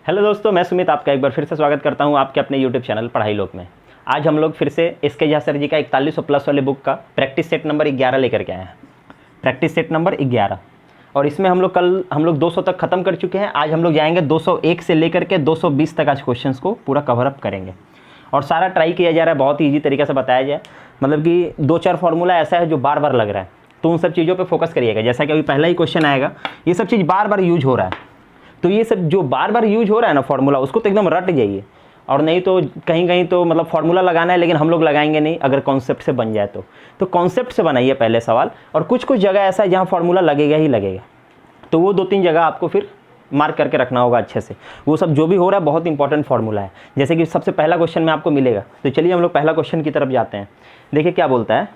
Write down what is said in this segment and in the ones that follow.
Hello दोस्तों, मैं सुमित आपका एक बार फिर से स्वागत करता हूं आपके अपने यूट्यूब चैनल पढ़ाई लोक में। आज हम लोग फिर से एसके झा सर जी का 4100 प्लस वाले बुक का प्रैक्टिस सेट नंबर 11 लेकर के आए हैं। प्रैक्टिस सेट नंबर 11 और इसमें हम लोग 200 तक ख़त्म कर चुके हैं। आज हम लोग जाएंगे 201 से लेकर के 220 तक आज क्वेश्चन को पूरा कवर अप करेंगे और सारा ट्राई किया जा रहा है, बहुत ही ईजी तरीके से बताया जाए। मतलब कि 2-4 फार्मूला ऐसा है जो बार बार लग रहा है, तो उन सब चीज़ों पे फोकस करिएगा। जैसा कि अभी पहला ही क्वेश्चन आएगा, ये सब चीज़ बार बार यूज हो रहा है, तो ये सब जो बार बार यूज हो रहा है ना फार्मूला, उसको तो एकदम रट जाइए। और नहीं तो कहीं कहीं तो मतलब फार्मूला लगाना है, लेकिन हम लोग लगाएंगे नहीं अगर कॉन्सेप्ट से बन जाए तो कॉन्सेप्ट से बनाइए पहले सवाल। और कुछ कुछ जगह ऐसा है जहाँ फार्मूला लगेगा ही लगेगा, तो वो 2-3 जगह आपको फिर मार्क करके रखना होगा अच्छे से। वो सब जो भी हो रहा है बहुत इंपॉर्टेंट फार्मूला है। जैसे कि सबसे पहला क्वेश्चन में आपको मिलेगा, तो चलिए हम लोग पहला क्वेश्चन की तरफ जाते हैं। देखिए क्या बोलता है,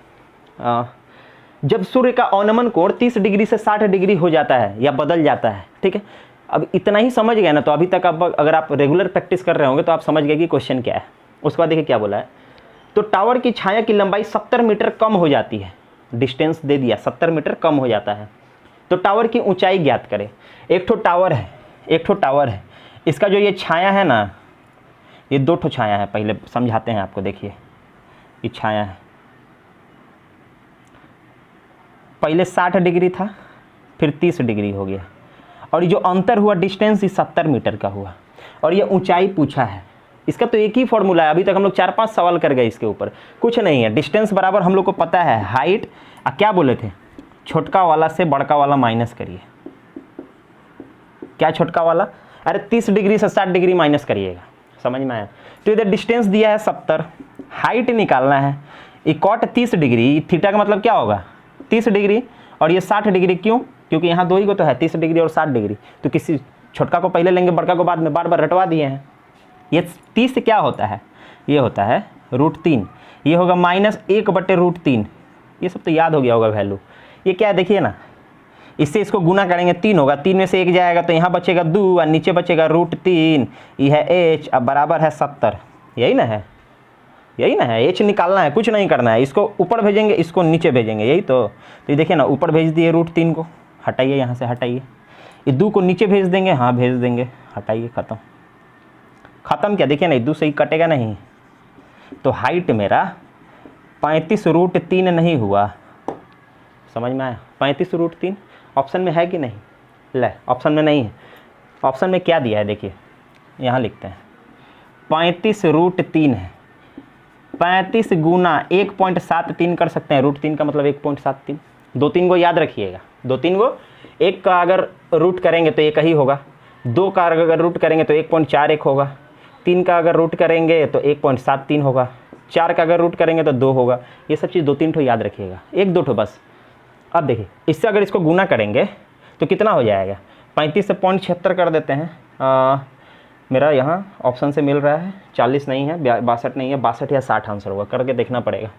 जब सूर्य का अवनमन कोण 30 डिग्री से 60 डिग्री हो जाता है या बदल जाता है, ठीक है। अब इतना ही समझ गए ना, तो अभी तक अब अगर आप रेगुलर प्रैक्टिस कर रहे होंगे तो आप समझ गए कि क्वेश्चन क्या है। उसके बाद देखिए क्या बोला है, तो टावर की छाया की लंबाई 70 मीटर कम हो जाती है। डिस्टेंस दे दिया, 70 मीटर कम हो जाता है, तो टावर की ऊंचाई ज्ञात करें। एक ठो टावर है, इसका जो ये छाया है ना, ये 2 ठो छाया है। पहले समझाते हैं आपको। देखिए ये छाया है, पहले 60 डिग्री था, फिर 30 डिग्री हो गया, और ये जो अंतर हुआ डिस्टेंस, ये 70 मीटर का हुआ, और ये ऊंचाई पूछा है। इसका तो एक ही फॉर्मूला है। अभी तक हम लोग 4-5 सवाल कर गए, इसके ऊपर कुछ नहीं है। डिस्टेंस बराबर हम लोग को पता है हाइट, क्या बोले थे, छोटका वाला से बड़का वाला माइनस करिए। क्या छोटका वाला, अरे 30 डिग्री से 60 डिग्री माइनस करिएगा, समझ में आया। तो इधर डिस्टेंस दिया है 70, हाइट निकालना है। ये कॉट 30 डिग्री, थीटा का मतलब क्या होगा 30 डिग्री, और ये 60 डिग्री। क्यों? क्योंकि यहाँ 2 ही को तो है, 30 डिग्री और 60 डिग्री। तो किसी छोटका को पहले लेंगे, बड़का को बाद में, बार बार रटवा दिए हैं। ये 30 क्या होता है, ये होता है √3, ये होगा -1/√3। ये सब तो याद हो गया होगा वैल्यू। ये क्या है देखिए ना, इससे इसको गुना करेंगे 3 होगा, 3 में से 1 जाएगा तो यहाँ बचेगा 2 और नीचे बचेगा √3। ये है h, अब बराबर है 70। यही ना है, यही ना है। h निकालना है, कुछ नहीं करना है। इसको ऊपर भेजेंगे, इसको नीचे भेजेंगे, यही तो ये देखिए ना, ऊपर भेज दिए √3 को, हटाइए यहाँ से, हटाइए। ये 2 को नीचे भेज देंगे, हाँ भेज देंगे, हटाइए, ख़त्म। क्या देखिए ना, 2 से ही कटेगा नहीं। तो हाइट मेरा 35√3 नहीं हुआ, समझ में आया। 35√3 ऑप्शन में है कि नहीं, ले ऑप्शन में नहीं है। ऑप्शन में क्या दिया है देखिए, यहाँ लिखते हैं 35√3 है। 35 गुना 1.73 कर सकते हैं, √3 का मतलब 1.73। 2-3 को याद रखिएगा, 2-3 को, 1 का अगर रूट करेंगे तो 1 ही होगा, 2 का अगर रूट करेंगे तो 1.41 होगा, 3 का अगर रूट करेंगे तो 1.73 होगा, 4 का अगर रूट करेंगे तो 2 होगा। ये सब चीज़ 2-3 ठो याद रखिएगा, 1-2 ठो बस। अब देखिए इससे अगर इसको गुना करेंगे तो कितना हो जाएगा, 35 से 0.76 कर देते हैं। मेरा यहाँ ऑप्शन से मिल रहा है 40 नहीं है, 62 नहीं है, 62 या 60 आंसर होगा, करके देखना पड़ेगा।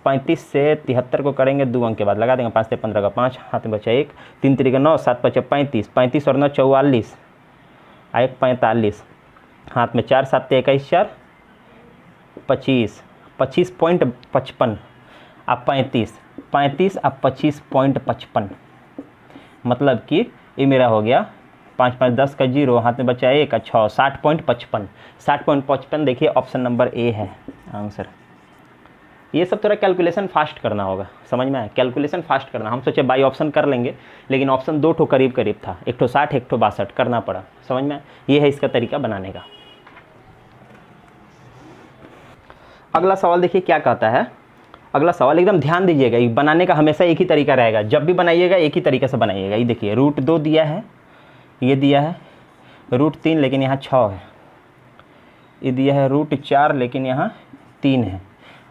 35 से 73 को करेंगे 2 अंक के बाद लगा देंगे, 5 से 15 का 5, हाथ में बचा 1, 3 3 9, 7 5 35, 35 और 9 44, 1 45, हाथ में 4, 7 21 4 25, 25.55, अब 35 अब 25.55, मतलब कि ये मेरा हो गया 5 5 10 का 0, हाथ में बचा 1 6, 60.55। 60.55 देखिए ऑप्शन नंबर ए है आंसर। ये सब थोड़ा कैलकुलेशन फास्ट करना होगा, समझ में आया। कैलकुलेशन फास्ट करना, हम सोचे बाई ऑप्शन कर लेंगे, लेकिन ऑप्शन 2 ठो करीब करीब था, 1 ठो 60 1 ठो 62 करना पड़ा, समझ में आया। ये है इसका तरीका बनाने का। अगला सवाल देखिए क्या कहता है। अगला सवाल एकदम ध्यान दीजिएगा, ये बनाने का हमेशा एक ही तरीका रहेगा, जब भी बनाइएगा एक ही तरीके से बनाइएगा। ये देखिए √2 दिया है, ये दिया है √3 लेकिन यहाँ 6 है, ये दिया है √4 लेकिन यहाँ 3 है,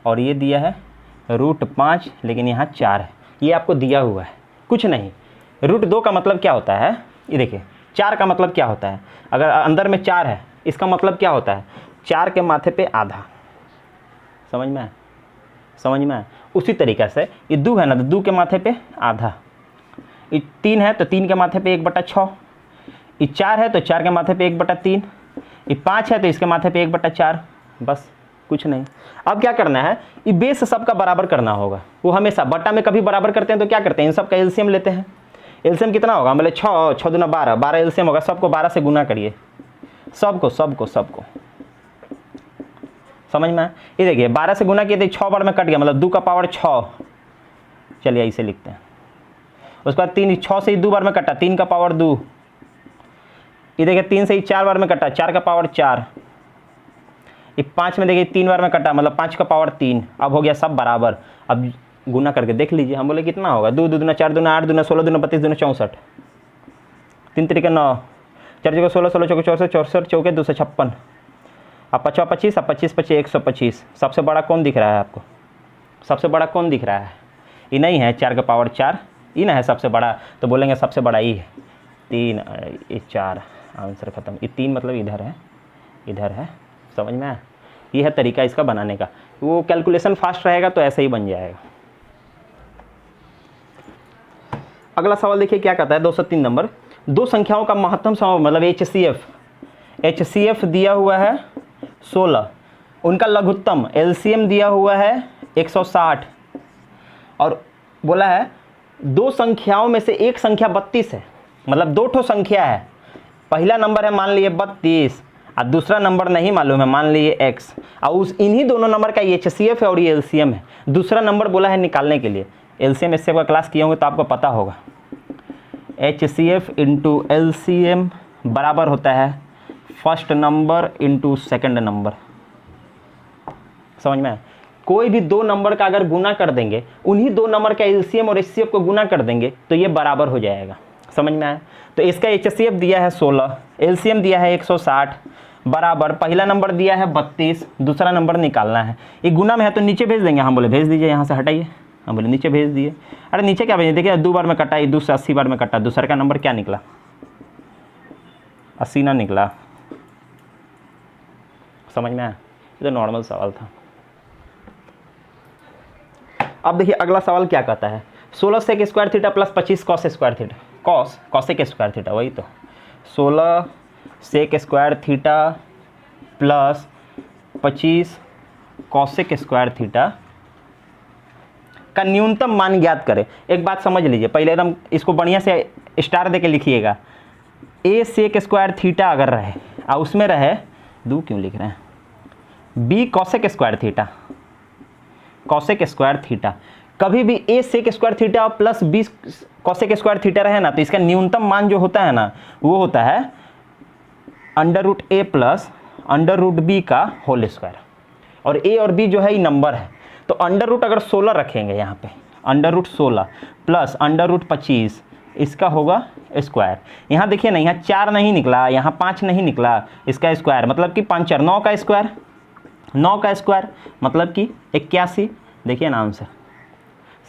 और ये दिया है √5 लेकिन यहाँ 4 है। ये आपको दिया हुआ है, कुछ नहीं। √2 का मतलब क्या होता है, ये देखिए 4 का मतलब क्या होता है, अगर अंदर में 4 है इसका मतलब क्या होता है, 4 के माथे पे आधा, समझ में आया, समझ में आया। उसी तरीक़े से ये 2 है ना, तो 2 के माथे पे आधा, ये 3 है तो 3 के माथे पे 1/6, ये 4 है तो 4 के माथे पे 1/3, ये 5 है तो इसके माथे पे 1/4, बस कुछ नहीं। अब क्या करना है, ये बेस सबका बराबर करना होगा। वो हमेशा बटा में कभी बराबर करते हैं तो क्या करते हैं, इन सब का एलसीएम लेते हैं। एलसीएम कितना होगा, मतलब 6 6 दूना 12, 12 एलसीएम होगा, सबको 12 से गुना करिए, सबको सबको सबको समझ में आया? ये देखिए 12 से गुना किए थे 6 बार में कट गया, मतलब 2 का पावर 6। चलिए ऐसे लिखते हैं। उसके बाद 3 6 से ही 2 बार में कटा, 3 का पावर 2। ये देखिए 3 से ही 4 बार में कटा, 4 का पावर 4। ये 5 में देखिए 3 बार में कटा, मतलब 5 का पावर 3। अब हो गया सब बराबर। अब गुना करके देख लीजिए, हम बोले कितना होगा, 2 2 दूना 4 दूना 8 दूना 16 दूना 32 दूना 64, 3 3 9, 4 जगह 16 16 चौके 64 64 चौके 256। अब 5 25, अब 25 25 125। सबसे बड़ा कौन दिख रहा है आपको? सबसे बड़ा कौन दिख रहा है? ये नहीं है 4 का पावर 4, ये ना है सबसे बड़ा, तो बोलेंगे सबसे बड़ा ये है। 3 ये 4, आंसर खत्म। ये 3 मतलब इधर है, इधर है। समझ में आया? ये है तरीका इसका बनाने का। वो कैलकुलेशन फास्ट रहेगा तो ऐसे ही बन जाएगा। अगला सवाल देखिए क्या कहता है, 203 नंबर। दो संख्याओं का महत्तम समय मतलब HCF दिया हुआ है 16, उनका लघुत्तम LCM दिया हुआ है 160, और बोला है दो संख्याओं में से एक संख्या 32 है, मतलब दो ठो संख्या है। पहला नंबर है मान लिए 32 और दूसरा नंबर नहीं मालूम है, मान लिए x, और उस इन्हीं दोनों नंबर का HCF है और ये LCM है। दूसरा नंबर बोला है निकालने के लिए। LCM इससे का क्लास किए होंगे तो आपको पता होगा। HCF इंटू LCM बराबर होता है first number into second number. समझ में आया? कोई भी दो नंबर का अगर गुना कर देंगे, उन्हीं दो नंबर का LCM और HCF को गुना कर देंगे तो ये बराबर हो जाएगा। समझ में आया? तो इसका HCF दिया है 16, LCM दिया है 160, बराबर पहला नंबर दिया है 32, दूसरा नंबर निकालना है। ये गुना में है तो नीचे भेज देंगे। हम बोले भेज दीजिए, यहाँ से हटाइए। हम बोले नीचे भेज दिए। अरे नीचे क्या भेजिए, देखिए 2 बार में कटा, 2 से 80 बार में कटा, दूसरा का नंबर क्या निकला, 80 ना निकला। समझ में आया? ये तो नॉर्मल सवाल था। अब देखिए अगला सवाल क्या कहता है, 16 sec square theta plus 25 cos square theta, cosec square theta, वही तो 16 sec square theta plus 25 cosec square theta का न्यूनतम मान ज्ञात करें। एक बात समझ लीजिए, पहले एकदम इसको बढ़िया से स्टार दे के लिखिएगा। ए सेक स्क्वायर थीटा अगर रहे और उसमें रहे, 2 क्यों लिख रहे हैं, B cosec square theta, cosec square theta, कभी भी A sec square theta plus B cosec square theta रहे ना, तो इसका न्यूनतम मान जो होता है ना, वो होता है √a प्लस √b का होल स्क्वायर। और a और b जो है ये नंबर है, तो अंडर अगर 16 रखेंगे यहाँ पे, √16 प्लस √25, इसका होगा स्क्वायर। यहाँ देखिए ना, यहाँ 4 नहीं निकला, यहाँ 5 नहीं निकला, इसका स्क्वायर मतलब कि 5 4 9 का स्क्वायर, 9 का स्क्वायर मतलब कि 81। देखिए ना आंसर।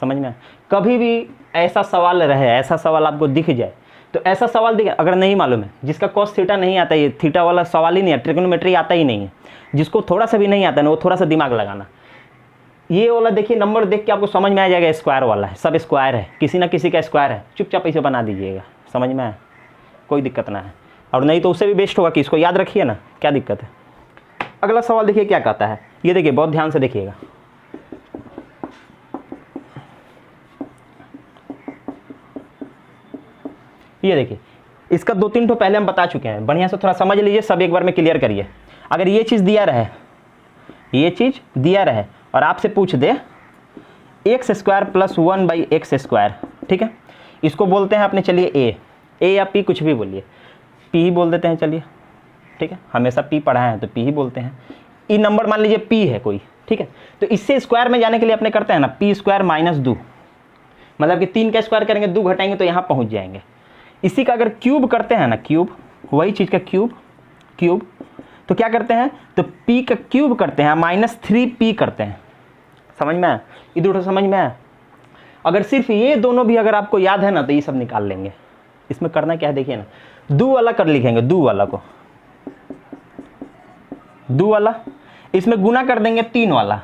समझ में? कभी भी ऐसा सवाल रहे, ऐसा सवाल आपको दिख जाए, तो ऐसा सवाल दिखे अगर नहीं मालूम है, जिसका कॉस थीटा नहीं आता, ये थीटा वाला सवाल ही नहीं है, ट्रिग्नोमेट्री आता ही नहीं है, जिसको थोड़ा सा भी नहीं आता ना, वो थोड़ा सा दिमाग लगाना। ये वाला देखिए नंबर देख के आपको समझ में आ जाएगा स्क्वायर वाला है, सब स्क्वायर है, किसी ना किसी का स्क्वायर है, चुपचाप इसे बना दीजिएगा। समझ में आया? कोई दिक्कत ना है। और नहीं तो उससे भी बेस्ट होगा कि इसको याद रखिए ना, क्या दिक्कत है। अगला सवाल देखिए क्या कहता है, ये देखिए बहुत ध्यान से देखिएगा। ये देखिए, इसका 2-3 ठो पहले हम बता चुके हैं, बढ़िया से थोड़ा समझ लीजिए, सब एक बार में क्लियर करिए। अगर ये चीज़ दिया रहे, ये चीज़ दिया रहे और आपसे पूछ दे x² + 1/x², ठीक है, इसको बोलते हैं अपने, चलिए a या p, कुछ भी बोलिए, p ही बोल देते हैं, चलिए ठीक है, हमेशा p पढ़ा है तो p ही बोलते हैं। ये नंबर मान लीजिए p है कोई, ठीक है, तो इससे स्क्वायर में जाने के लिए अपने करते हैं ना, p² - 2, मतलब कि 3 का स्क्वायर करेंगे, 2 घटाएंगे तो यहाँ पहुँच जाएंगे। इसी का अगर क्यूब करते हैं ना, क्यूब, वही चीज़ का क्यूब, तो क्या करते हैं, तो p का क्यूब करते हैं, -3p करते हैं। समझ में आया? ये दोनों समझ में आया? अगर सिर्फ ये दोनों भी अगर आपको याद है ना, तो ये सब निकाल लेंगे। इसमें करना क्या है देखिए ना, 2 वाला कर लिखेंगे, 2 वाला को 2 वाला, इसमें गुना कर देंगे 3 वाला।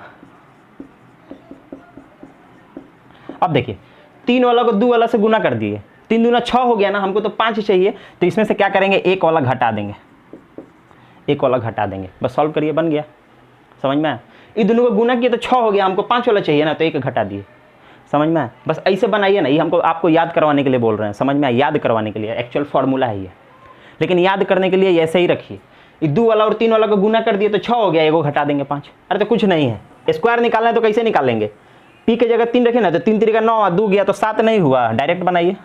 अब देखिए 3 वाला को 2 वाला से गुना कर दिए, 3 दूना 6 हो गया ना, हमको तो 5 चाहिए, तो इसमें से क्या करेंगे, 1 वाला घटा देंगे, 1 वाला घटा देंगे, बस सॉल्व करिए, बन गया। समझ में आया? ये दोनों को गुना किए तो 6 हो गया, हमको 5 वाला चाहिए ना, तो 1 घटा दिए। समझ में आया? बस ऐसे बनाइए ना, ये हमको आपको याद करवाने के लिए बोल रहे हैं। समझ में आया? याद करवाने के लिए, एक्चुअल फार्मूला है ये, लेकिन याद करने के लिए ऐसे ही रखिए। ये 2 वाला और 3 वाला को गुना कर दिए तो 6 हो गया, एगो घटा देंगे 5। अरे तो कुछ नहीं है, स्क्वायर निकालना है तो कैसे निकालेंगे, पी की जगह 3 रखे ना, तो 3 3 का 9, 2 गया तो 7 नहीं हुआ, डायरेक्ट बनाइए,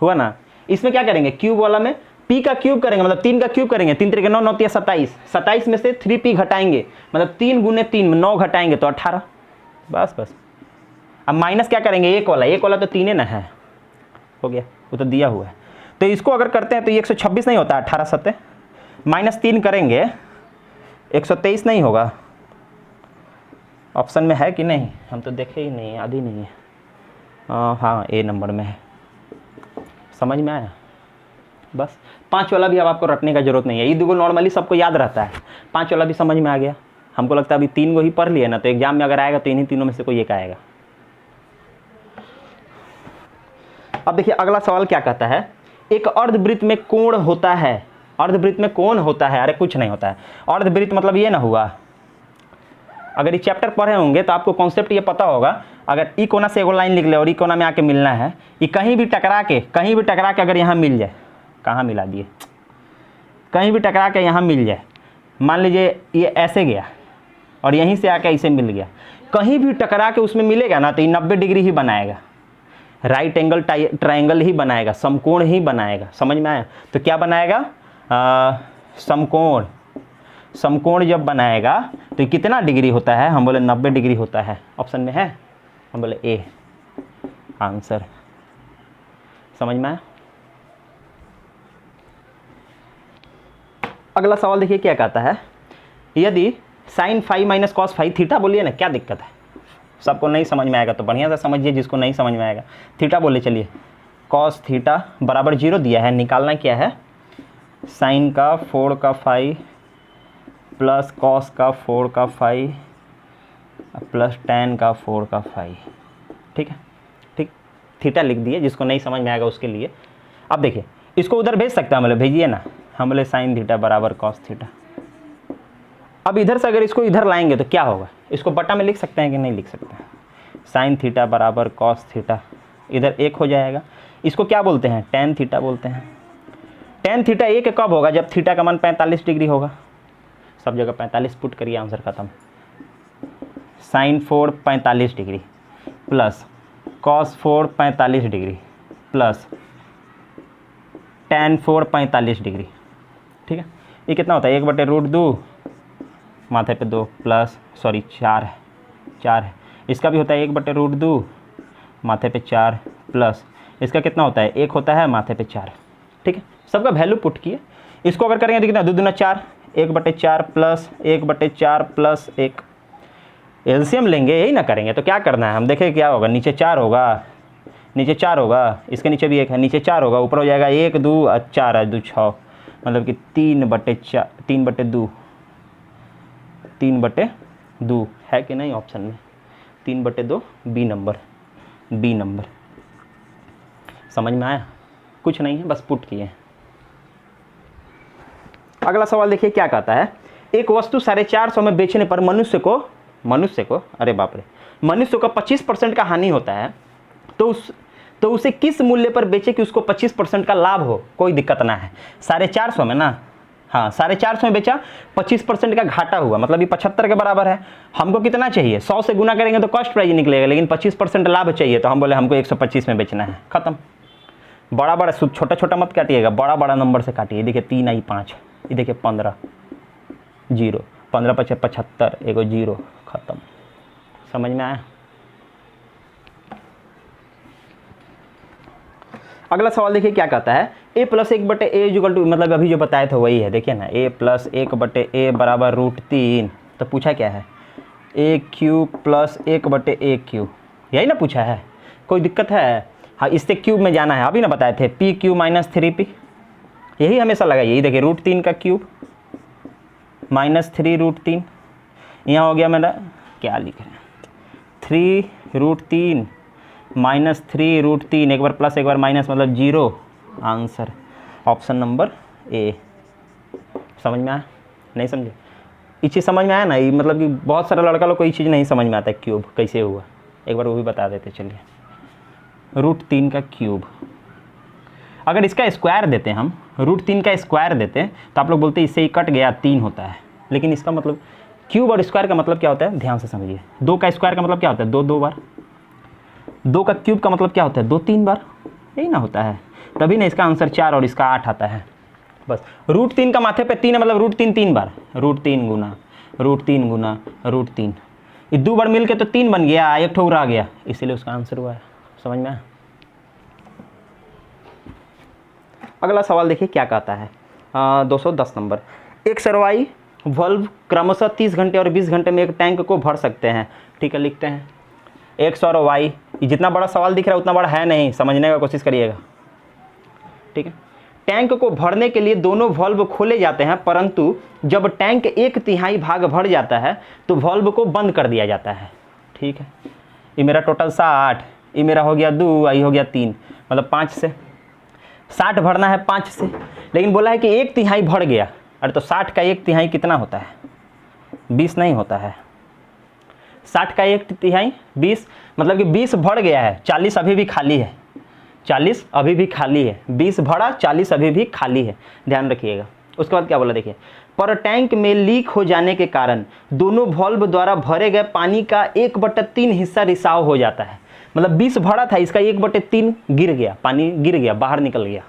हुआ ना। इसमें क्या करेंगे, क्यूब वाला में पी का क्यूब करेंगे, मतलब 3 का क्यूब करेंगे, 3 3 का 9, 9 3 27, 27 में से 3p घटाएंगे, मतलब 3 गुने 3 में 9 घटाएंगे तो 18, बस बस। अब माइनस क्या करेंगे, एक वाला तो 3 ना है, हो गया, वो तो दिया हुआ है। तो इसको अगर करते हैं तो ये 126 नहीं होता, 18 7 माइनस 3 करेंगे 123 नहीं होगा। ऑप्शन में है कि नहीं, हम तो देखे ही नहीं, याद ही नहीं है। हाँ ए नंबर में है, समझ में आया। बस 5 वाला भी अब आपको रटने का जरूरत नहीं है, ये दो नॉर्मली सबको याद रहता है, 5 वाला भी समझ में आ गया। हमको लगता है अभी 3 को ही पढ़ लिए ना, तो एग्जाम में अगर आएगा तो इन्हीं तीनों में से कोई एक आएगा। अब देखिए अगला सवाल क्या कहता है, एक अर्धवृत्त में कोण होता है, अर्धवृत्त में कोण होता है, अरे कुछ नहीं होता है, अर्धवृत्त मतलब ये ना हुआ, अगर ये चैप्टर पढ़े होंगे तो आपको कॉन्सेप्ट ये पता होगा, अगर ई कोना से एगो लाइन लिख ले और ई कोना में आके मिलना है, ये कहीं भी टकरा के अगर यहाँ मिल जाए, कहाँ मिला दिए, कहीं भी टकरा के यहाँ मिल जाए, मान लीजिए ये ऐसे गया और यहीं से आके ऐसे मिल गया, कहीं भी टकरा के उसमें मिलेगा ना तो ये 90 डिग्री ही बनाएगा, राइट एंगल ट्रायंगल ही बनाएगा, समकोण ही बनाएगा, समझ में आया। तो क्या बनाएगा, समकोण, समकोण जब बनाएगा तो कितना डिग्री होता है, हम बोले 90 डिग्री होता है, ऑप्शन में है, हम बोले ए आंसर, समझ में आया। अगला सवाल देखिए क्या कहता है, यदि sine phi minus cos phi theta, बोलिए ना क्या दिक्कत है, सबको नहीं समझ में आएगा तो बढ़िया से समझिए, जिसको नहीं समझ में आएगा थीटा बोले, चलिए कॉस थीटा बराबर 0 दिया है, निकालना क्या है, साइन का 4 का फाई प्लस कॉस का 4 का फाई प्लस टैन का 4 का फाई, ठीक है, ठीक, थीटा लिख दिए, जिसको नहीं समझ में आएगा उसके लिए। अब देखिए इसको उधर भेज सकते हैं, हम बोले भेजिए ना, हम बोले साइन थीटा बराबर कॉस थीटा। अब इधर से अगर इसको इधर लाएंगे तो क्या होगा, इसको बटा में लिख सकते हैं कि नहीं लिख सकते हैं, साइन थीटा बराबर कॉस थीटा, इधर 1 हो जाएगा, इसको क्या बोलते हैं, टैन थीटा बोलते हैं। टैन थीटा 1 कब होगा, जब थीटा का मान 45 डिग्री होगा, सब जगह 45 पुट करिए, आंसर खत्म। Sine 4 45 degree plus cos 4 45 degree plus tan 4 45 degree, ठीक है, ये कितना होता है, 1/√2 माथे पे 2 प्लस सॉरी 4 है, इसका भी होता है 1/√2 माथे पे 4 प्लस इसका कितना होता है, 1 होता है माथे पे 4, ठीक है, सबका वैल्यू पुट किए। इसको अगर करेंगे तो कितना, 2 दूना 4, 1/4 प्लस 1/4 प्लस 1, एलसीएम लेंगे, यही ना करेंगे तो क्या करना है, हम देखें क्या होगा, नीचे 4 होगा, नीचे 4 होगा, इसके नीचे भी 1 है, नीचे 4 होगा, ऊपर हो जाएगा 1 2 4 है 2 6, मतलब कि 3/4 3/2 है कि नहीं ऑप्शन में, 3/2 बी नंबर, समझ में आया, कुछ नहीं है, बस पुट किए। अगला सवाल देखिए क्या कहता है, एक वस्तु 450 में बेचने पर मनुष्य को अरे बाप रे, मनुष्य को 25% का हानि होता है, तो उसे किस मूल्य पर बेचे कि उसको 25% का लाभ हो, कोई दिक्कत ना है। 450 में ना, हाँ 450 में बेचा, 25% का घाटा हुआ, मतलब ये 75 के बराबर है, हमको कितना चाहिए, 100 से गुना करेंगे तो कॉस्ट प्राइस निकलेगा, लेकिन 25% लाभ चाहिए, तो हम बोले हमको 125 में बेचना है, खत्म। बड़ा छोटा छोटा मत काटिएगा, बड़ा नंबर से काटिए, देखिए 3 आई 5, ये देखिए 15 0, 15 × 75 एगो 0, खत्म, समझ में आया। अगला सवाल देखिए क्या कहता है, a + 1/a = मतलब अभी जो बताया था वही है, देखिए ना, a + 1/a बराबर √3, तो पूछा क्या है, a³ + 1/a³, यही ना पूछा है, कोई दिक्कत है, हाँ इससे क्यूब में जाना है, अभी ना बताए थे, p³ - 3p, यही हमेशा लगाइए, यही देखिए √3 का क्यूब -3√3, यहाँ हो गया मेरा, क्या लिख रहे हैं, 3√3 -3√3, एक बार प्लस एक बार माइनस, मतलब 0, आंसर ऑप्शन नंबर ए। समझ में आया, नहीं समझे, ये चीज़ समझ में आया ना, ये मतलब कि बहुत सारा लड़का लोग को ये चीज़ नहीं समझ में आता है, क्यूब कैसे हुआ, एक बार वो भी बता देते, चलिए √3 का क्यूब। अगर इसका स्क्वायर देते हम, √3 का स्क्वायर देते तो आप लोग बोलते इससे ही कट गया 3 होता है, लेकिन इसका मतलब क्यूब और स्क्वायर का मतलब क्या होता है, ध्यान से समझिए। 2 का स्क्वायर का मतलब क्या होता है, 2 2 बार। 2 का क्यूब का मतलब क्या होता है, 2 3 बार, यही ना होता है। तभी ना इसका आंसर 4 और इसका 8 आता है। बस √3 का माथे पे 3 है, मतलब √3 3 बार, √3 गुना √3 गुना √3, ये 2 बार मिल के तो 3 बन गया, एक ठोक आ गया, इसीलिए उसका आंसर हुआ है। समझ में आया? अगला सवाल देखिए क्या कहता है, 210 नंबर। एक सरवाई वल्व क्रमशः 30 घंटे और 20 घंटे में एक टैंक को भर सकते हैं। ठीक है, लिखते हैं। एक सरवाई, ये जितना बड़ा सवाल दिख रहा है उतना बड़ा है नहीं, समझने का कोशिश करिएगा। ठीक है, टैंक को भरने के लिए दोनों वल्व खोले जाते हैं, परंतु जब टैंक 1/3 भाग भर जाता है तो वल्व को बंद कर दिया जाता है। ठीक है, ये मेरा टोटल 60, ये मेरा हो गया 2, ये हो गया 3, मतलब 5 से 60 भरना है 5 से, लेकिन बोला है कि 1/3 भर गया। अरे तो 60 का 1/3 कितना होता है, 20 नहीं होता है। 60 का 1/3 20, मतलब कि 20 भर गया है, 40 अभी भी खाली है, 40 अभी भी खाली है, 20 भरा, 40 अभी भी खाली है, ध्यान रखिएगा। उसके बाद क्या बोला देखिए, पर टैंक में लीक हो जाने के कारण दोनों वॉल्व द्वारा भरे गए पानी का 1/3 हिस्सा रिसाव हो जाता है। मतलब 20 भरा था, इसका 1/3 गिर गया, पानी गिर गया, बाहर निकल गया।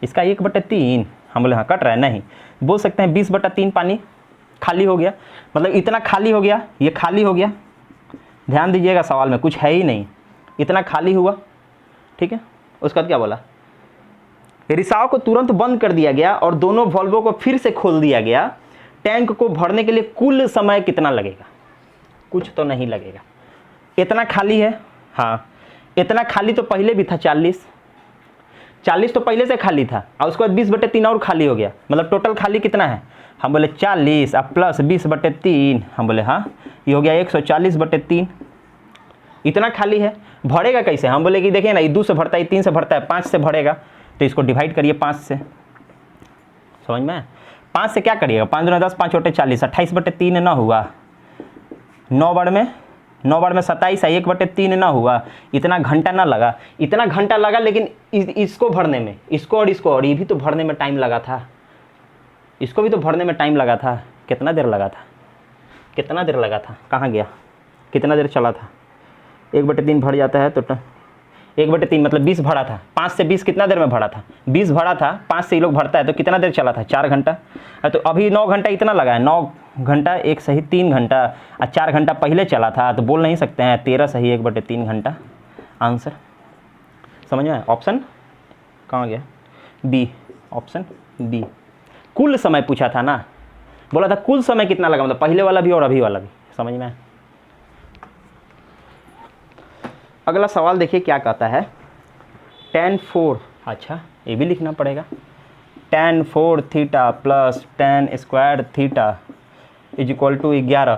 इसका 1/3 हम बोले हाँ कट रहा है, नहीं बोल सकते हैं 20/3 पानी खाली हो गया, मतलब इतना खाली हो गया, ये खाली हो गया। ध्यान दीजिएगा, सवाल में कुछ है ही नहीं, इतना खाली हुआ। ठीक है, उसके बाद क्या बोला, रिसाव को तुरंत बंद कर दिया गया और दोनों वॉल्वों को फिर से खोल दिया गया। टैंक को भरने के लिए कुल समय कितना लगेगा, कुछ तो नहीं लगेगा। इतना खाली है, हाँ इतना खाली तो पहले भी था, 40 तो पहले से खाली था, और उसके बाद 20/3 और खाली हो गया, मतलब टोटल खाली कितना है, हम बोले 40 अब प्लस 20/3, हम बोले हाँ ये हो गया 140/3। इतना खाली है, भरेगा कैसे, हम बोले कि देखिए ना, ये 2 से भरता है, 3 से भरता है, 5 से भरेगा, तो इसको डिवाइड करिए 5 से। समझ में, 5 से क्या करिएगा, 5 दूना 10, 5 × 40, 28/3 ना हुआ, 9 बार में 27 है, 1/3 ना हुआ, इतना घंटा ना लगा। इतना घंटा लगा, लेकिन इसको भरने में, इसको और ये भी तो भरने में टाइम लगा था, इसको भी तो भरने में टाइम लगा था। कितना देर लगा था, कितना देर लगा था, कहाँ गया, कितना देर चला था, 1/3 भर जाता है तो 1/3 मतलब 20 भरा था, 5 से 20 कितना देर में भरा था, 20 भरा था, 5 से ये लोग भरता है तो कितना देर चला था, 4 घंटा। तो अभी 9 घंटा इतना लगा है, 9 घंटा 1 सही 3 घंटा, और 4 घंटा पहले चला था, तो बोल नहीं सकते हैं 13 सही 1/3 घंटा आंसर। समझ में, ऑप्शन कहाँ गया, बी, ऑप्शन बी। कुल समय पूछा था ना, बोला था कुल समय कितना लगा, मतलब पहले वाला भी और अभी वाला भी। समझ में। अगला सवाल देखिए क्या कहता है, tan 4, अच्छा ये भी लिखना पड़ेगा, tan 4 theta plus tan square theta is equal to 11,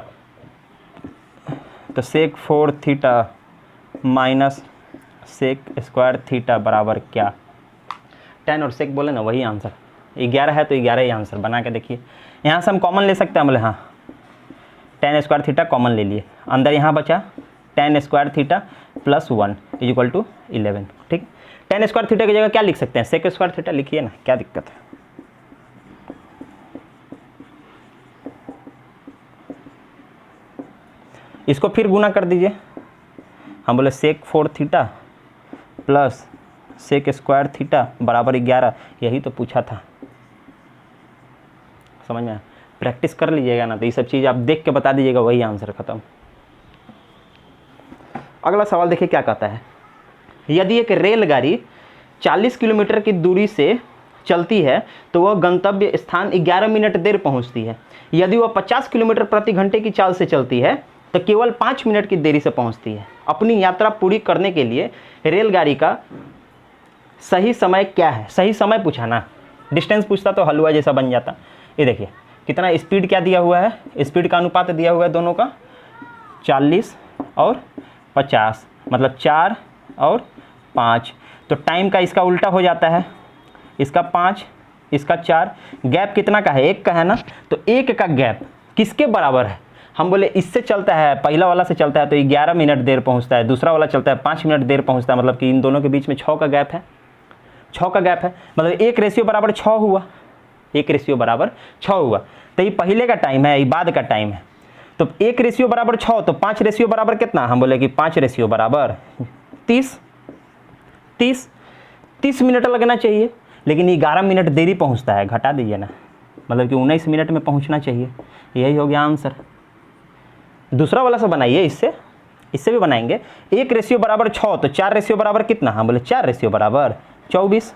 तो sec 4 theta minus sec square theta बराबर क्या। tan और sec बोले ना, वही आंसर, 11 है तो 11 ही आंसर बना के देखिए। यहाँ से हम कॉमन ले सकते हैं, बोले हाँ tan स्क्वायर थीटा कॉमन ले लिए, अंदर यहाँ बचा tan square theta plus 1 is equal to 11। ठीक, tan स्क्वायर थीटा की जगह क्या लिख सकते हैं, sec स्क्वायर थीटा लिखिए ना, क्या दिक्कत है। इसको फिर गुना कर दीजिए, हम बोले sec 4 theta plus sec square theta बराबर 11, यही तो पूछा था। समझ में, प्रैक्टिस कर लीजिएगा ना, तो ये सब चीज़ आप देख के बता दीजिएगा, वही आंसर खत्म। अगला सवाल देखिए क्या कहता है, यदि एक रेलगाड़ी 40 किलोमीटर की दूरी से चलती है तो वह गंतव्य स्थान 11 मिनट देर पहुंचती है। यदि वह 50 किलोमीटर प्रति घंटे की चाल से चलती है तो केवल 5 मिनट की देरी से पहुंचती है। अपनी यात्रा पूरी करने के लिए रेलगाड़ी का सही समय क्या है। सही समय पूछा ना, डिस्टेंस पूछता तो हलवा जैसा बन जाता। ये देखिए कितना स्पीड क्या दिया हुआ है, स्पीड का अनुपात दिया हुआ है दोनों का 40 और 50, मतलब 4 और 5, तो टाइम का इसका उल्टा हो जाता है, इसका 5 इसका 4, गैप कितना का है, 1 का है ना, तो 1 का गैप किसके बराबर है, हम बोले इससे चलता है, पहला वाला से चलता है तो 11 मिनट देर पहुंचता है, दूसरा वाला चलता है 5 मिनट देर पहुंचता है, मतलब कि इन दोनों के बीच में 6 का गैप है। 6 का गैप है, मतलब 1 रेशियो बराबर 6 हुआ, 1 रेशियो बराबर 6 हुआ। तो ये पहले का टाइम है, ये बाद का टाइम है। तो 1 रेशियो बराबर 6, तो 5 रेशियो बराबर कितना, हम बोले कि 5 रेशियो बराबर 30 मिनट लगना चाहिए, लेकिन 11 मिनट देरी पहुंचता है, घटा दीजिए ना, मतलब कि 19 मिनट में पहुंचना चाहिए। यही हो गया आंसर। दूसरा वाला से बनाइए, इससे भी बनाएंगे। 1 रेशियो बराबर 6, तो 4 रेशियो बराबर कितना, हम बोले 4 रेशियो बराबर 24।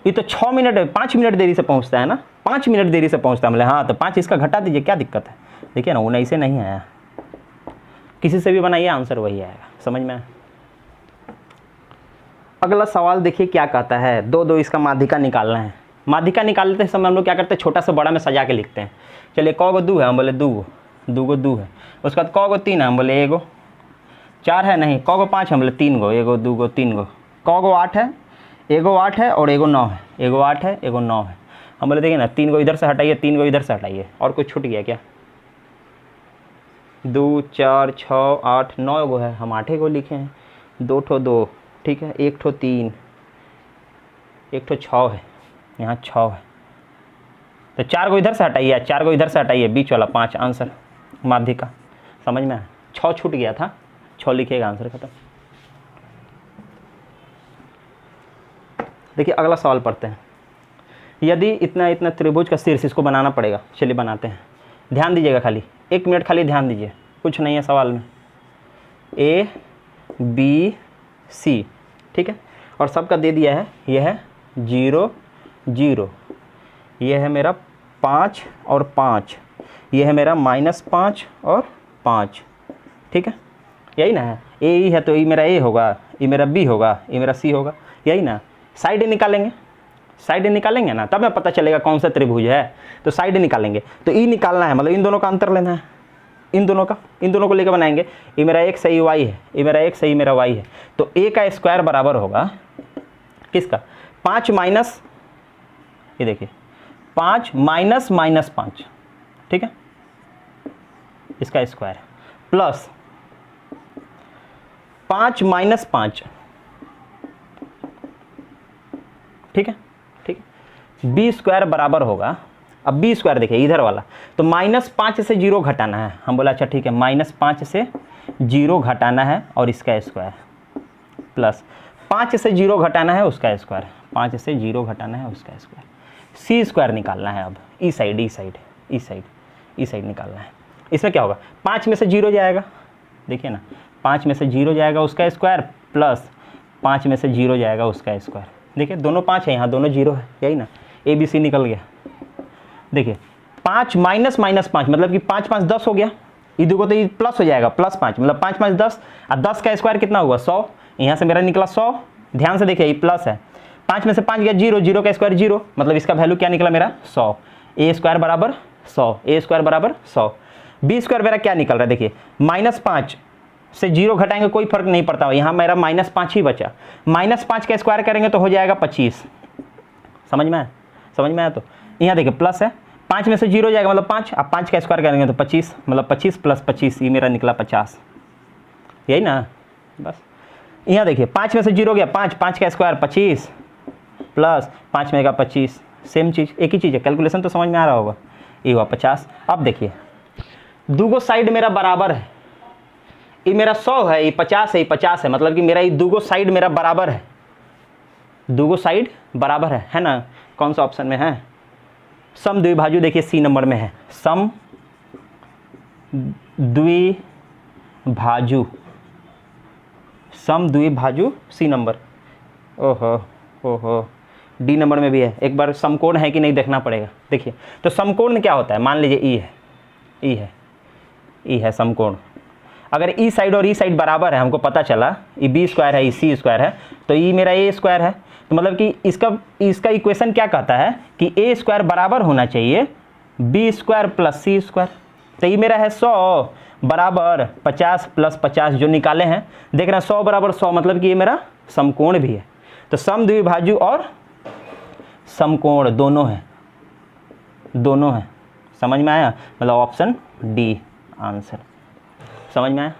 ये तो 6 मिनट 5 मिनट देरी से पहुंचता है ना, 5 मिनट देरी से पहुंचता है, बोले हाँ, तो 5 इसका घटा दीजिए, क्या दिक्कत है। देखिए ना, 19 से नहीं आया, किसी से भी बनाइए आंसर वही आएगा, समझ में। अगला सवाल देखिए क्या कहता है, 2 इसका माध्यिका निकालना है। माध्यिका निकालते समय हम लोग क्या करते हैं, छोटा से बड़ा में सजा के लिखते हैं। चलिए, क गो 2 है, हम बोले 2 गो है। उसके बाद क गो 3 है, हम बोले 1 गो। 4 है, नहीं, क गो 5 है, हम बोले 3 गो, 1 गो 2 गो 3 गो। क गो 8 है, 1 गो 8 है और 1 गो 9 है, 1 गो 8 है, 1 गो 9 है। हम बोले देखिए ना, 3 गो इधर से हटाइए, 3 गो इधर से हटाइए, और कुछ छूट गया क्या। 2 4 6 8 9 गो है, हम 8 गो लिखे हैं। 2 ठो 2, ठीक है, 1 ठो 3, 1 ठो 6 है, यहाँ 6 है। तो 4 गो इधर से हटाइए, 4 गो इधर से हटाइए, बीच वाला 5 आंसर माध्यिका, समझ में आया। 6 छूट गया था, 6 लिखिएगा, आंसर खत्म। देखिए अगला सवाल पढ़ते हैं। यदि इतना इतना त्रिभुज का शीर्ष, इसको बनाना पड़ेगा, चलिए बनाते हैं। ध्यान दीजिएगा, खाली 1 मिनट खाली ध्यान दीजिए, कुछ नहीं है सवाल में। A B C, ठीक है, और सबका दे दिया है, यह है 0 0, यह है मेरा 5 और 5, यह है मेरा -5 और 5, ठीक है, यही ना है। ए है तो ये मेरा A होगा, ये मेरा B होगा, ये मेरा C होगा, यही ना। साइड निकालेंगे, साइड निकालेंगे ना, तब मैं पता चलेगा कौन सा त्रिभुज है। तो साइड निकालेंगे, तो ई निकालना है, मतलब इन दोनों का अंतर लेना है, इन दोनों को लेकर बनाएंगे। ये मेरा x है, ये y है, ये मेरा x है, ये मेरा y है। तो a का स्क्वायर बराबर होगा किसका, 5 माइनस, ये देखिए 5 माइनस -5, ठीक है, इसका स्क्वायर प्लस 5 माइनस 5, ठीक है, ठीक है। बी स्क्वायर बराबर होगा, अब बी स्क्वायर देखिए इधर वाला, तो -5 से 0 घटाना है। हम बोला अच्छा ठीक है, -5 से 0 घटाना है और इसका स्क्वायर, प्लस 5 से 0 घटाना है उसका स्क्वायर, 5 से 0 घटाना है उसका स्क्वायर। सी स्क्वायर निकालना है, अब ई साइड निकालना है। इसमें क्या होगा, 5 में से 0 जाएगा, देखिए ना, 5 में से 0 जाएगा उसका स्क्वायर, प्लस 5 में से 0 जाएगा उसका स्क्वायर। देखिए दोनों 5 है, यहाँ दोनों 0 है, यही ना, ए बी सी निकल गया। देखिए 5 माइनस -5, मतलब कि 5 5 10 हो गया, इधर को तो ये प्लस हो जाएगा, +5 मतलब 5 5 10, और 10 का स्क्वायर कितना हुआ 100, यहाँ से मेरा निकला 100। ध्यान से देखिए, ये प्लस है, 5 में से 5 गया 0, 0 का स्क्वायर 0, मतलब इसका वैल्यू क्या निकला मेरा 100। ए स्क्वायर बराबर 100, ए स्क्वायर बराबर 100। बी स्क्वायर मेरा क्या निकल रहा है, देखिए -5 से 0 घटाएंगे कोई फर्क नहीं पड़ता, यहाँ मेरा -5 ही बचा, -5 का स्क्वायर करेंगे तो हो जाएगा 25। समझ में आया। तो यहाँ देखिए प्लस है, 5 में से 0 जाएगा मतलब 5, अब 5 का स्क्वायर करेंगे तो 25, मतलब 25 + 25, ये मेरा निकला 50, यही ना। बस यहाँ देखिए 5 में से 0 गया 5, 5 का स्क्वायर 25, प्लस 5 में का 25, सेम चीज़, एक ही चीज़ है, कैलकुलेशन तो समझ में आ रहा होगा, ये हुआ 50। अब देखिए दूगो साइड मेरा बराबर है, ये मेरा 100 है, ये 50 है, ये 50 है, मतलब कि मेरा ये दूगो साइड मेरा बराबर है, दूगो साइड बराबर है ना। कौन सा ऑप्शन में है, सम द्विभाजु, देखिए सी नंबर में है, सम द्विभाजु सी नंबर। ओहो डी नंबर में भी है, एक बार समकोण है कि नहीं देखना पड़ेगा। देखिए तो समकोण क्या होता है, मान लीजिए ई है समकोण, अगर ई साइड और ई साइड बराबर है, हमको पता चला ये बी स्क्वायर है, ये सी स्क्वायर है, तो ये मेरा ए स्क्वायर है, तो मतलब कि इसका इक्वेशन क्या कहता है कि ए स्क्वायर बराबर होना चाहिए B square plus C square. तो ये मेरा है 100 बराबर 50 + 50 जो निकाले हैं, देख रहे हैं 100 बराबर 100, मतलब कि ये मेरा समकोण भी है। तो सम द्विभाजु और समकोण दोनों है, समझ में आया, मतलब ऑप्शन डी आंसर, समझ में आया।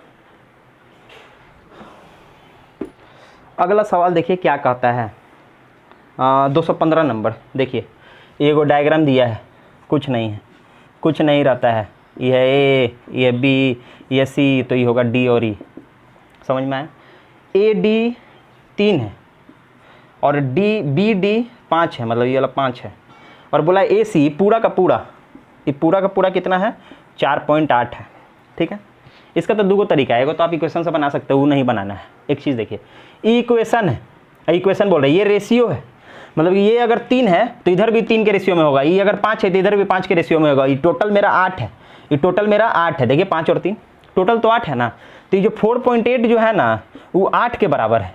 अगला सवाल देखिए क्या कहता है, 215 नंबर। देखिए ये वो डायग्राम दिया है, कुछ नहीं है, कुछ नहीं रहता है, ये ए, ये बी, ये सी, तो ये होगा डी और ई। समझ में आया? ए डी 3 है और डी बी डी 5 है, मतलब ये वाला 5 है, और बोला ए सी पूरा का पूरा, ये पूरा का पूरा कितना है? 4.8 है। ठीक है, इसका तो दो तरीका है, तो आप इक्वेशन से बना सकते हो, वो नहीं बनाना है। एक चीज़ देखिए, ई इक्वेशन है, इक्वेशन बोल रहे हैं, ये रेशियो है, मतलब कि ये अगर 3 है तो इधर भी 3 के रेशियो में होगा, ये अगर 5 है तो इधर भी 5 के रेशियो में होगा। ये टोटल मेरा 8 है, ये टोटल मेरा 8 है। देखिए 5 और 3 टोटल तो 8 है ना, तो ये जो 4.8 जो है ना वो 8 के बराबर है,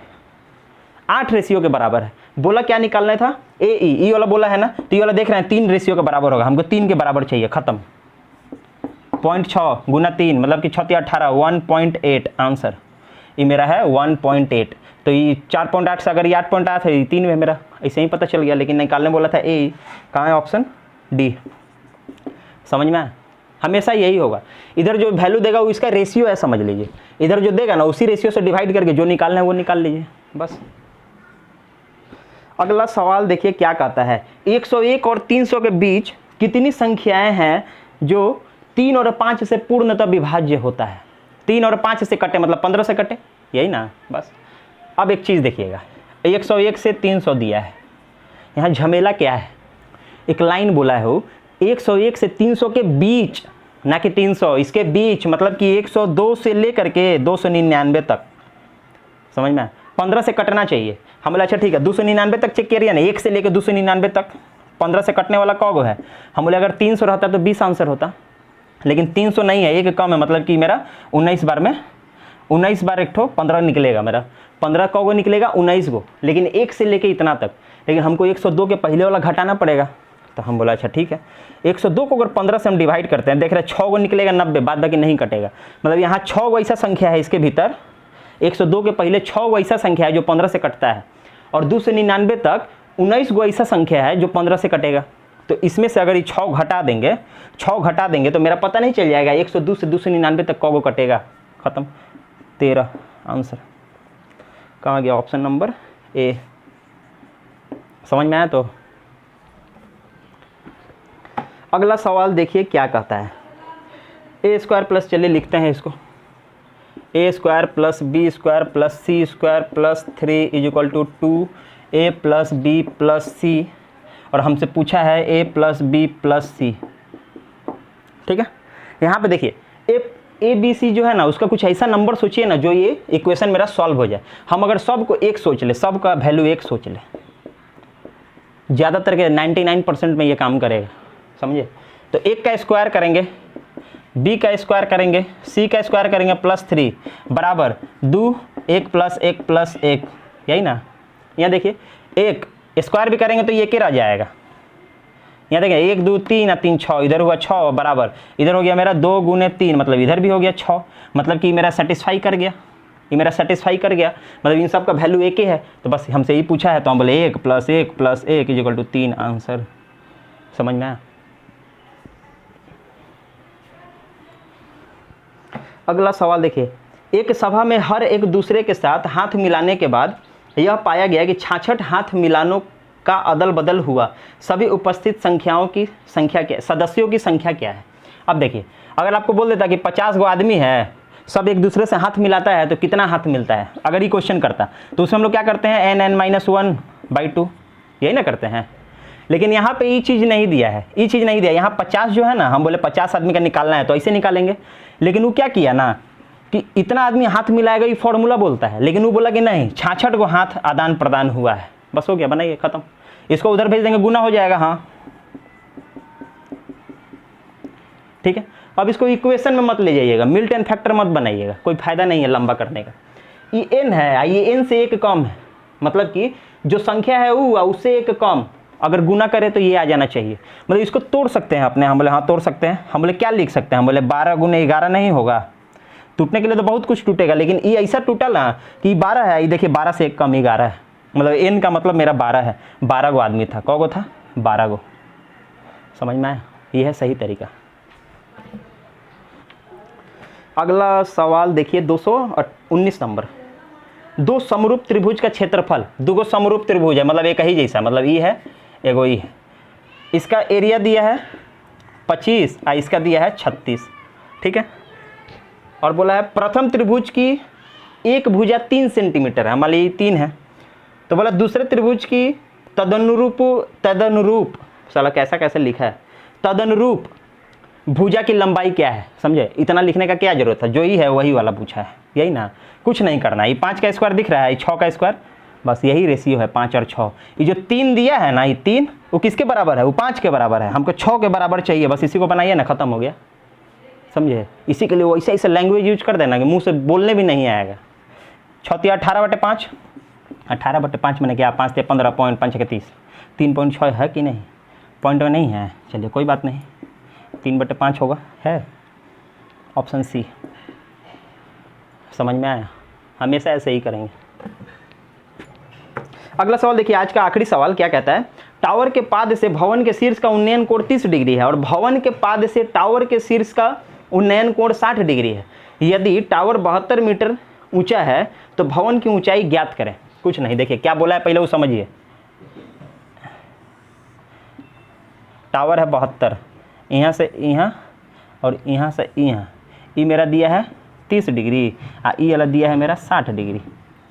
8 रेशियो के बराबर है। बोला क्या निकालना था? ए ई वाला बोला है ना, तो ये वाला देख रहे हैं 3 रेशियो के बराबर होगा, हमको 3 के बराबर चाहिए, खत्म। 0.6 गुना 3 मतलब कि 6 18, 1.8 आंसर ये मेरा है 1.8। तो ये 4.8 से अगर ये 8.8 है, ये 3 में मेरा ऐसे ही पता चल गया, लेकिन निकालने बोला था ए, कहाँ है ऑप्शन डी। समझ में आया? हमेशा यही होगा, इधर जो वैल्यू देगा वो इसका रेशियो है, समझ लीजिए, इधर जो देगा ना उसी रेशियो से डिवाइड करके जो निकालना है वो निकाल लीजिए बस। अगला सवाल देखिए क्या कहता है, 101 और 300 के बीच कितनी संख्याएं हैं जो 3 और 5 से पूर्णतः विभाज्य होता है? 3 और 5 से कटे मतलब 15 से कटे, यही ना बस। अब एक चीज़ देखिएगा, 101 से 300 दिया है, यहाँ झमेला क्या है? एक लाइन बोला है वो 101 से 300 के बीच, ना कि 300, इसके बीच, मतलब कि 102 से लेकर के 299 तक। समझ में? 15 से कटना चाहिए। हम बोले अच्छा ठीक है, 299 तक चेक करिए ना, 1 से लेकर 299 तक 15 से कटने वाला कौगो है। हम बोले अगर 300 रहता तो 20 आंसर होता, लेकिन 300 नहीं है, एक कम है, मतलब कि मेरा 19 बार में 19 बार एक ठो 15 निकलेगा, मेरा 15 कौगो निकलेगा 19 गो, लेकिन 1 से लेके इतना तक, लेकिन हमको 102 के पहले वाला घटाना पड़ेगा। तो हम बोला अच्छा ठीक है, 102 को अगर 15 से हम डिवाइड करते हैं, देख रहे हैं 6 गो निकलेगा 90, बाद बाकी नहीं कटेगा, मतलब यहाँ 6 गो ऐसा संख्या है इसके भीतर, 102 के पहले 6 गो ऐसा संख्या है जो 15 से कटता है, और 299 तक 19 गो ऐसा संख्या है जो 15 से कटेगा। तो इसमें से अगर ये 6 घटा देंगे तो मेरा पता नहीं चल जाएगा 102 से 299 तक कौगो कटेगा, खत्म। 13 आंसर कहाँ गया? Option number A. समझ में आया? तो अगला सवाल देखिए क्या कहता है, ए स्क्वायर प्लस, चलिए लिखते हैं इसको, A square plus B square plus C square plus 3 is equal to 2a plus B plus C, और हमसे पूछा है a plus B plus C. ठीक है, यहाँ पे देखिए ए बी सी जो है ना, उसका कुछ ऐसा नंबर सोचिए ना जो ये इक्वेशन मेरा सॉल्व हो जाए। हम अगर सब को 1 सोच ले, सब का वैल्यू 1 सोच ले, ज़्यादातर के 99% में ये काम करेगा, समझे? तो 1 का स्क्वायर करेंगे, b का स्क्वायर करेंगे, c का स्क्वायर करेंगे प्लस 3 बराबर 2, 1 प्लस 1 प्लस 1, यही ना। यहाँ देखिए 1 स्क्वायर भी करेंगे तो ये क्या रह जाएगा, यहाँ देखिए 1 2 3 और 3 6, इधर हुआ 6 बराबर, इधर हो गया मेरा 2 गुने 3, मतलब इधर भी हो गया 6, मतलब कि मेरा सेटिस्फाई कर गया, ये मेरा सेटिस्फाई कर गया, मतलब इन सब का वैल्यू एक ही है। तो बस हमसे यही पूछा है तो हम बोले 1 plus 1 plus 1 is equal to 3 answer. समझ में आया? अगला सवाल देखिए, एक सभा में हर एक दूसरे के साथ हाथ मिलाने के बाद यह पाया गया कि 66 हाथ मिलानों का अदल बदल हुआ, सभी उपस्थित संख्याओं की संख्या क्या, सदस्यों की संख्या क्या है? अब देखिए, अगर आपको बोल देता कि 50 गो आदमी है, सब एक दूसरे से हाथ मिलाता है, तो कितना हाथ मिलता है? अगर ये क्वेश्चन करता तो उसमें हम लोग क्या करते हैं, n(-1/2), यही ना करते हैं। लेकिन यहाँ पे ये चीज़ नहीं दिया है, ये चीज़ नहीं दिया, यहाँ 50 जो है ना, हम बोले 50 आदमी का निकालना है तो ऐसे निकालेंगे, लेकिन वो क्या किया ना कि इतना आदमी हाथ मिलाएगा, ये फॉर्मूला बोलता है, लेकिन वो बोला कि नहीं 66 को हाथ आदान प्रदान हुआ है, बस हो गया, बनाइए, खत्म। इसको उधर भेज देंगे, गुना हो जाएगा, हाँ ठीक है। अब इसको इक्वेशन में मत ले जाइएगा, मिल्टन फैक्टर मत बनाइएगा, कोई फायदा नहीं है लंबा करने का। ये n है, ये n से 1 कम है, मतलब कि जो संख्या है वो उससे 1 कम, अगर गुना करें तो ये आ जाना चाहिए। मतलब इसको तोड़ सकते हैं अपने, हम बोले हाँ तोड़ सकते हैं। हम बोले क्या लिख सकते हैं, हम बोले 12 गुने 11 नहीं होगा, टूटने के लिए तो बहुत कुछ टूटेगा, लेकिन ये ऐसा टूटा ना कि 12 है, ये देखिए 12 से 1 कम 11 है, मतलब n का मतलब मेरा 12 है, 12 गो आदमी था, कौ गो था, 12 गो। समझ में आया? ये है सही तरीका। अगला सवाल देखिए 219 नंबर, दो समरूप त्रिभुज का क्षेत्रफल, दो समरूप त्रिभुज है मतलब एक ही जैसा, मतलब ई है एगो ई है, इसका एरिया दिया है 25 और इसका दिया है 36, ठीक है। और बोला है प्रथम त्रिभुज की एक भुजा 3 सेंटीमीटर है, मान लीजिए 3 है, तो बोला दूसरे त्रिभुज की तदनुरूप साला कैसा कैसे लिखा है, तदनुरूप भुजा की लंबाई क्या है, समझे। इतना लिखने का क्या जरूरत है, जो ही है वही वाला पूछा है, यही ना, कुछ नहीं करना। ये 5 का स्क्वायर दिख रहा है, ये 6 का स्क्वायर, बस यही रेशियो है 5 और 6। ये जो 3 दिया है ना, ये 3 वो किसके बराबर है, वो 5 के बराबर है, हमको 6 के बराबर चाहिए, बस इसी को बनाइए ना, खत्म हो गया, समझे। इसी के लिए वो ऐसे ऐसे लैंग्वेज यूज कर देना कि मुंह से बोलने भी नहीं आएगा। 6 18/5, 18/5 मैंने क्या, 5 से 15 पॉइंट 5 के 30, 3.6 है कि नहीं, पॉइंट में नहीं है, चलिए कोई बात नहीं, 3/5 होगा, है ऑप्शन सी। समझ में आया, हमेशा ऐसे ही करेंगे। अगला सवाल देखिए, आज का आखिरी सवाल क्या कहता है, टावर के पाद से भवन के शीर्ष का उन्नयन कोण 30 डिग्री है और भवन के पाद से टावर के शीर्ष का उन्नयन कोण 60 डिग्री है। यदि टावर 72 मीटर ऊंचा है तो भवन की ऊंचाई ज्ञात करें। कुछ नहीं, देखिए क्या बोला है पहले वो समझिए। टावर है 72, यहाँ से यहाँ और यहाँ से यहाँ, ये मेरा दिया है 30 डिग्री और ये वाला दिया है मेरा 60 डिग्री,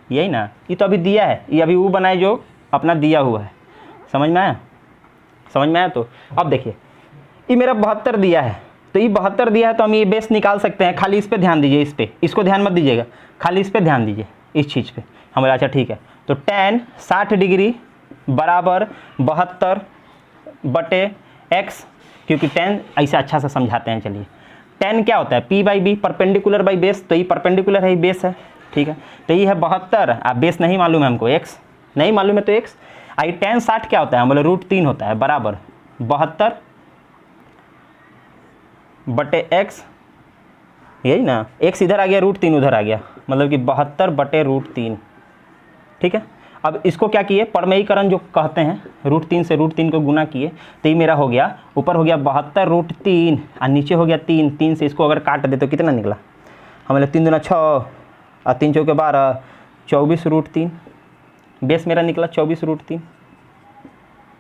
यही ना। ये तो अभी दिया है, ये अभी वो बनाए जो अपना दिया हुआ है, समझ में आया, समझ में आया। तो अब देखिए ये मेरा 72 दिया है, तो ये 72 दिया है तो हम ये बेस निकाल सकते हैं, खाली इस पर ध्यान दीजिए, इस पर, इसको ध्यान मत दीजिएगा, खाली इस पर ध्यान दीजिए, इस चीज़ पे हमारा। अच्छा ठीक है, तो tan 60 डिग्री बराबर 72/x, क्योंकि tan ऐसा अच्छा से समझाते हैं, चलिए tan क्या होता है, p/b परपेंडिकुलर बाई बेस, तो ये परपेंडिकुलर है, ये बेस है, ठीक है। तो ये है 72, आप बेस नहीं मालूम है हमको, x नहीं मालूम है तो x, आई tan 60 क्या होता है, बोले √3 होता है, बराबर 72/x, यही ना, x इधर आ गया, √3 उधर आ गया, मतलब कि 72/√3, ठीक है। अब इसको क्या किए, परमेयीकरण जो कहते हैं, √3 से √3 को गुना किए, तो ये मेरा हो गया, ऊपर हो गया 72√3 और नीचे हो गया 3, 3 से इसको अगर काट दे तो कितना निकला, हमें 3 दूना 6 और 3 चौके 12, 24√3, बेस मेरा निकला 24√3,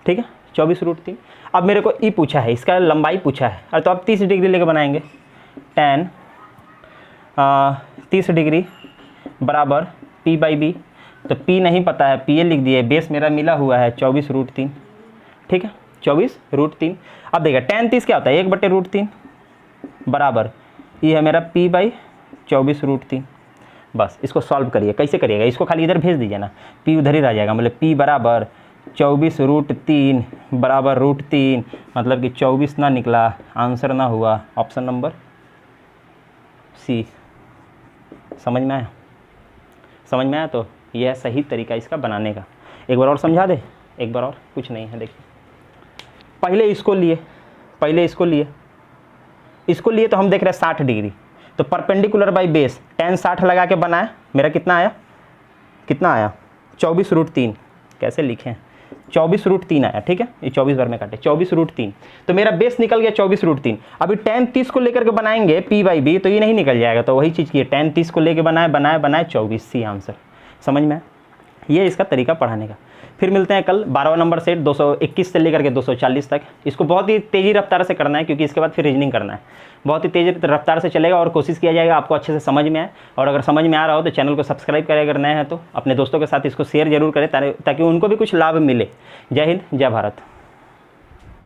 ठीक है, 24√3। अब मेरे को ई पूछा है, इसका लंबाई पूछा है, अरे तो आप 30 डिग्री लेके बनाएंगे, tan 30 डिग्री बराबर p/b, तो p नहीं पता है, pa लिख दिए, बेस मेरा मिला हुआ है 24√3, ठीक है, 24√3। अब देखिए tan 30 क्या होता है, 1/√3 बराबर, ये है मेरा p/24√3। बस इसको सॉल्व करिए, कैसे करिएगा, इसको खाली इधर भेज दीजिए ना, p उधर ही रह जाएगा, मतलब p बराबर 24√3 बराबर √3, मतलब कि 24 ना निकला, आंसर ना हुआ, ऑप्शन नंबर सी। समझ में आया, समझ में आया। तो यह सही तरीका इसका बनाने का। एक बार और समझा दे, एक बार और, कुछ नहीं है। देखिए पहले इसको लिए, पहले इसको लिए, इसको लिए तो हम देख रहे हैं 60 डिग्री, तो परपेंडिकुलर बाई बेस tan 60 लगा के बनाए, मेरा कितना आया, कितना आया 24√3, कैसे लिखें 24√3 आया, ठीक है, ये 24 बार में काटे 24√3, तो मेरा बेस निकल गया 24√3। अभी tan 30 को लेकर के बनाएंगे p/b, तो ये नहीं निकल जाएगा, तो वही चीज़ की tan 30 को लेकर बनाए 24, सी आंसर। समझ में, ये इसका तरीका पढ़ाने का। फिर मिलते हैं कल 12वां नंबर सेट 221 से लेकर के 240 तक। इसको बहुत ही तेज़ी रफ्तार से करना है, क्योंकि इसके बाद फिर रीजनिंग करना है, बहुत ही तेज़ रफ्तार से चलेगा और कोशिश किया जाएगा आपको अच्छे से समझ में आए। और अगर समझ में आ रहा हो तो चैनल को सब्सक्राइब करें, अगर नए हैं तो अपने दोस्तों के साथ इसको शेयर जरूर करें, ताकि उनको भी कुछ लाभ मिले। जय हिंद, जय भारत।